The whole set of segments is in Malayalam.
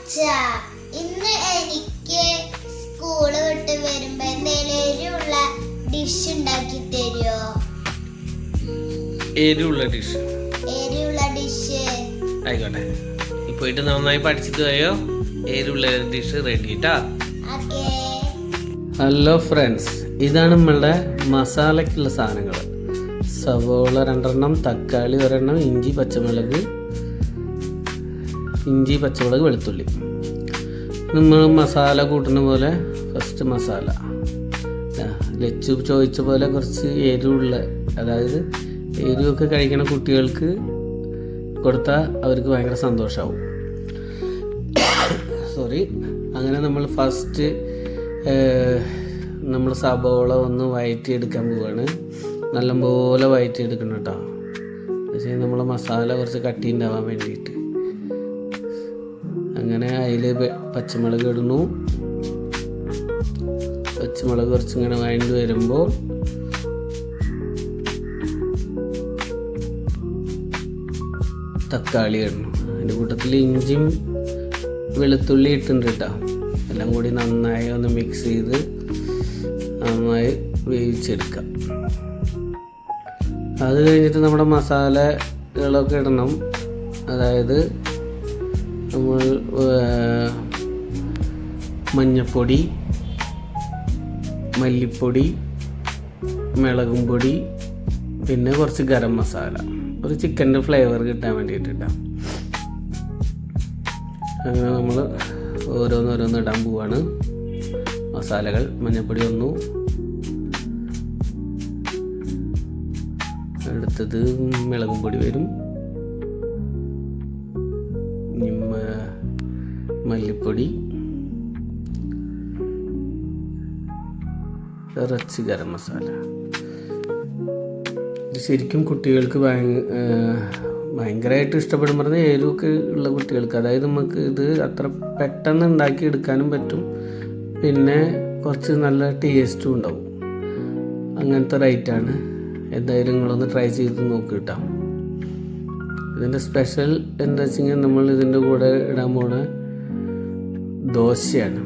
അച്ഛാ, ഇന്ന് എനിക്ക് സ്കൂള് വിട്ട് വരുമ്പോ എന്തെങ്കിലും ഡിഷ് ഉണ്ടാക്കി തരുമോ? എരിവുള്ള ഡിഷ് ആയിക്കോട്ടെ. പോയിട്ട് നന്നായി പഠിച്ചിട്ട് പോയോ. എരിവുള്ള ഡിഷ് റെഡി ട്ടാ. ഹലോ ഫ്രണ്ട്സ്, ഇതാണ് നമ്മളുടെ മസാലക്കുള്ള സാധനങ്ങൾ. സവോള 2 എണ്ണം, തക്കാളി 1 എണ്ണം, ഇഞ്ചി പച്ചമുളക്, വെളുത്തുള്ളി. നമ്മൾ മസാല കൂട്ടുന്ന പോലെ ഫസ്റ്റ് മസാല ലച്ചു ചോദിച്ച പോലെ കുറച്ച് എരിവുള്ള, അതായത് എരിവൊക്കെ കഴിക്കണ കുട്ടികൾക്ക് കൊടുത്താൽ അവർക്ക് ഭയങ്കര സന്തോഷമാവും. അങ്ങനെ നമ്മൾ ഫസ്റ്റ് നമ്മൾ സവോള ഒന്ന് വഴറ്റിയെടുക്കാൻ പോവുകയാണ്. നല്ലപോലെ വഴറ്റിയെടുക്കണം കേട്ടോ. പക്ഷേ നമ്മൾ മസാല കുറച്ച് കട്ടി ഉണ്ടാവാൻ വേണ്ടിയിട്ട്. അങ്ങനെ അതിൽ പച്ചമുളക് ഇടുന്നു. പച്ചമുളക് കുറച്ചിങ്ങനെ വഴണ്ടി വരുമ്പോൾ തക്കാളി ഇടണം. അതിൻ്റെ കൂട്ടത്തിൽ ഇഞ്ചിയും വെളുത്തുള്ളി ഇട്ടിട്ടുണ്ട് കേട്ടോ. എല്ലാം കൂടി നന്നായി ഒന്ന് മിക്സ് ചെയ്ത് നന്നായി വേവിച്ചെടുക്കാം. അത് കഴിഞ്ഞിട്ട് നമ്മുടെ മസാലകളൊക്കെ ഇടണം. അതായത് നമ്മൾ മഞ്ഞൾപ്പൊടി, മല്ലിപ്പൊടി, മുളകും പൊടി, പിന്നെ കുറച്ച് ഗരം മസാല, ഒരു ചിക്കൻ്റെ ഫ്ലേവർ കിട്ടാൻ വേണ്ടിയിട്ടാണ്. അങ്ങനെ നമ്മൾ ഓരോന്നോരോന്ന് ഇടാൻ പോവാണ് മസാലകൾ. മഞ്ഞൾപ്പൊടി ഒന്നു, അടുത്തത് മുളകും പൊടി വരും, മല്ലിപ്പൊടി, കുറച്ച് ഗരം മസാല. ഇത് ശരിക്കും കുട്ടികൾക്ക് ഭയങ്കരമായിട്ട് ഇഷ്ടപ്പെടും. പറഞ്ഞാൽ എരിവൊക്കെ ഉള്ള കുട്ടികൾക്ക്, അതായത് നമുക്ക് ഇത് അത്ര പെട്ടെന്ന് ഉണ്ടാക്കി എടുക്കാനും പറ്റും, പിന്നെ കുറച്ച് നല്ല ടേസ്റ്റും ഉണ്ടാവും. അങ്ങനത്തെ റൈറ്റാണ്. എന്തായാലും നിങ്ങളൊന്ന് ട്രൈ ചെയ്ത് നോക്കി കിട്ടാം. ഇതിൻ്റെ സ്പെഷ്യൽ എന്താ വെച്ച് കഴിഞ്ഞാൽ നമ്മൾ ഇതിൻ്റെ കൂടെ ഇടാൻ പോണ ദോശയാണ്.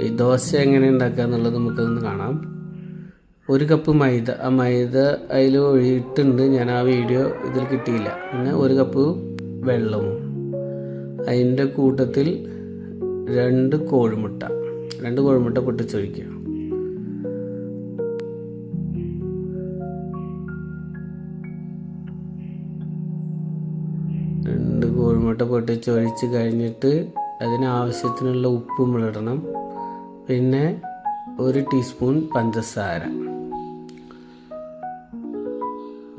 ഈ ദോശ എങ്ങനെ ഉണ്ടാക്കുക എന്നുള്ളത് നമുക്കൊന്ന് കാണാം. 1 കപ്പ് മൈദ, ആ മൈദ അതിൽ ഒഴിയിട്ടുണ്ട്. ഞാൻ ആ വീഡിയോ ഇതിൽ കിട്ടിയില്ല. പിന്നെ 1 കപ്പ് വെള്ളവും, അതിൻ്റെ കൂട്ടത്തിൽ 2 കോഴിമുട്ട പൊട്ടിച്ചൊഴിക്കുക. കോഴിമുട്ട പൊട്ടിച്ചൊഴിച്ച് കഴിഞ്ഞിട്ട് അതിനാവശ്യത്തിനുള്ള ഉപ്പും ഇടണം. പിന്നെ 1 ടീസ്പൂൺ പഞ്ചസാര.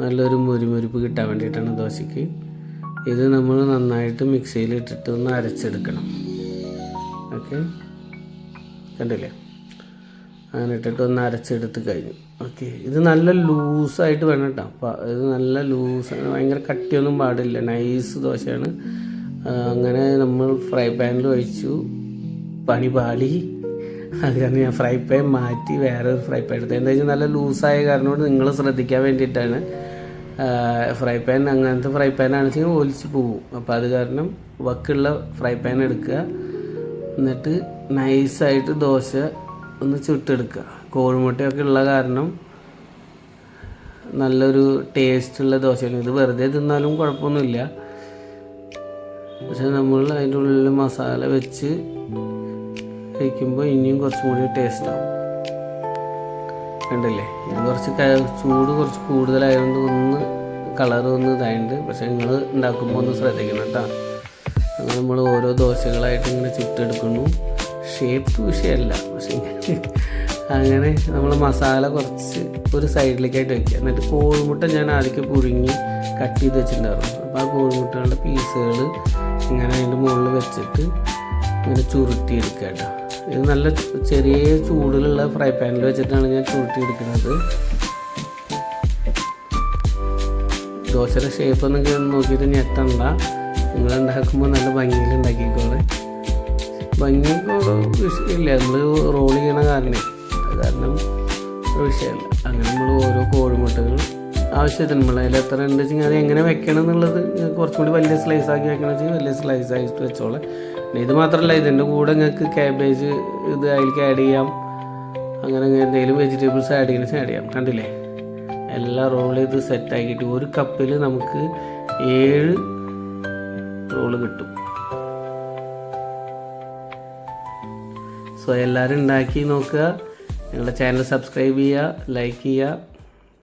നല്ലൊരു മുരിമുരിപ്പ് കിട്ടാൻ വേണ്ടിയിട്ടാണ് ദോശയ്ക്ക്. ഇത് നമ്മൾ നന്നായിട്ട് മിക്സിയിൽ ഇട്ടിട്ട് ഒന്ന് അരച്ചെടുക്കണം. ഓക്കെ, കണ്ടില്ലേ? അങ്ങനെ ഇട്ടിട്ട് ഒന്ന് അരച്ചെടുത്ത് കഴിഞ്ഞു. ഓക്കെ, ഇത് നല്ല ലൂസായിട്ട് വേണം കേട്ടോ. അപ്പോൾ ഇത് നല്ല ലൂസാണ്, ഭയങ്കര കട്ടിയൊന്നും പാടില്ല. നൈസ് ദോശയാണ്. അങ്ങനെ നമ്മൾ ഫ്രൈ പാനിൽ ഒഴിച്ചു, പണി പാളി. അത് കാരണം ഞാൻ ഫ്രൈ പാൻ മാറ്റി വേറെ ഒരു ഫ്രൈ പാൻ എടുത്തത്. എന്താ വെച്ചാൽ നല്ല ലൂസായ കാരണം കൊണ്ട് നിങ്ങൾ ശ്രദ്ധിക്കാൻ വേണ്ടിയിട്ടാണ്. ഫ്രൈ പാൻ അങ്ങനത്തെ ഫ്രൈ പാനാണെന്ന് വെച്ചാൽ ഒലിച്ച് പോവും. അപ്പോൾ അത് കാരണം വക്കുള്ള ഫ്രൈ പാൻ എടുക്കുക. എന്നിട്ട് നൈസായിട്ട് ദോശ ഒന്ന് ചുട്ടെടുക്കുക. കോഴിമുട്ടയൊക്കെ ഉള്ള കാരണം നല്ലൊരു ടേസ്റ്റുള്ള ദോശയാണ്. ഇത് വെറുതെ തിന്നാലും കുഴപ്പമൊന്നുമില്ല. പക്ഷെ നമ്മൾ അതിൻ്റെ ഉള്ളിൽ മസാല വെച്ച് കഴിക്കുമ്പോൾ ഇനിയും കുറച്ചും കൂടി ടേസ്റ്റാവും. കണ്ടില്ലേ? ഇത് ചൂട് കുറച്ച് കൂടുതലായതുകൊണ്ട് ഒന്ന് കളറ് ഒന്ന് ഇതായിട്ടുണ്ട്. പക്ഷെ നിങ്ങൾ ഉണ്ടാക്കുമ്പോൾ ഒന്ന് ശ്രദ്ധിക്കണം കേട്ടോ. അങ്ങനെ നമ്മൾ ഓരോ ദോശകളായിട്ട് ഇങ്ങനെ ചുട്ടെടുക്കുന്നു. ഷേപ്പ് വിഷയമല്ല, പക്ഷെ അങ്ങനെ നമ്മൾ മസാല കുറച്ച് ഒരു സൈഡിലേക്കായിട്ട് വയ്ക്കുക. എന്നിട്ട് കോഴിമുട്ട ഞാൻ ആദ്യം പുഴുങ്ങി കട്ട് ചെയ്ത് വെച്ചിട്ടുണ്ടായിരുന്നു. അപ്പോൾ ആ കോഴിമുട്ടകളുടെ പീസുകൾ ഇങ്ങനെ അതിൻ്റെ മുകളിൽ വെച്ചിട്ട് ഇങ്ങനെ ചുരുട്ടിയെടുക്കുക കേട്ടോ. ഇത് നല്ല ചെറിയ ചൂടിലുള്ള ഫ്രൈ പാനിൽ വെച്ചിട്ടാണ് ഞാൻ ചുരുട്ടിയെടുക്കുന്നത്. ദോശയുടെ ഷേപ്പ് എന്നൊക്കെ നോക്കിയിട്ട് ഞെട്ടണ്ട. നിങ്ങൾ ഉണ്ടാക്കുമ്പോൾ നല്ല ഭംഗിയിൽ ഉണ്ടാക്കിക്കോളെ. ഭംഗിയൊക്കെ വിഷയമില്ല, നമ്മൾ റോൾ ചെയ്യണ കാരണം, അത് കാരണം ഒരു വിഷയമല്ല. അങ്ങനെ നമ്മൾ ഓരോ കോഴിമുട്ടകൾ ആവശ്യത്തിന് നമ്മൾ അതിൽ എത്ര ഉണ്ട് വെച്ചെങ്കിൽ അത് എങ്ങനെ വെക്കണം എന്നുള്ളത് കുറച്ചും കൂടി വലിയ സ്ലൈസ് ആക്കി വെക്കണം വെച്ചാൽ വലിയ സ്ലൈസ് ആയിട്ട് വെച്ചോളാം. പിന്നെ ഇത് മാത്രമല്ല, ഇതിൻ്റെ കൂടെ നിങ്ങൾക്ക് ക്യാബേജ് ഇത് അതിലേക്ക് ആഡ് ചെയ്യാം. അങ്ങനെ എന്തെങ്കിലും വെജിറ്റബിൾസ് ആഡ് ചെയ്യാം. കണ്ടില്ലേ, എല്ലാം റോൾ ചെയ്ത് സെറ്റാക്കിയിട്ട് ഒരു കപ്പിൽ നമുക്ക് 7 റോള് കിട്ടും. സോ എല്ലാവരും ഉണ്ടാക്കി നോക്കുക. ഞങ്ങളുടെ ചാനൽ സബ്സ്ക്രൈബ് ചെയ്യുക, ലൈക്ക് ചെയ്യുക.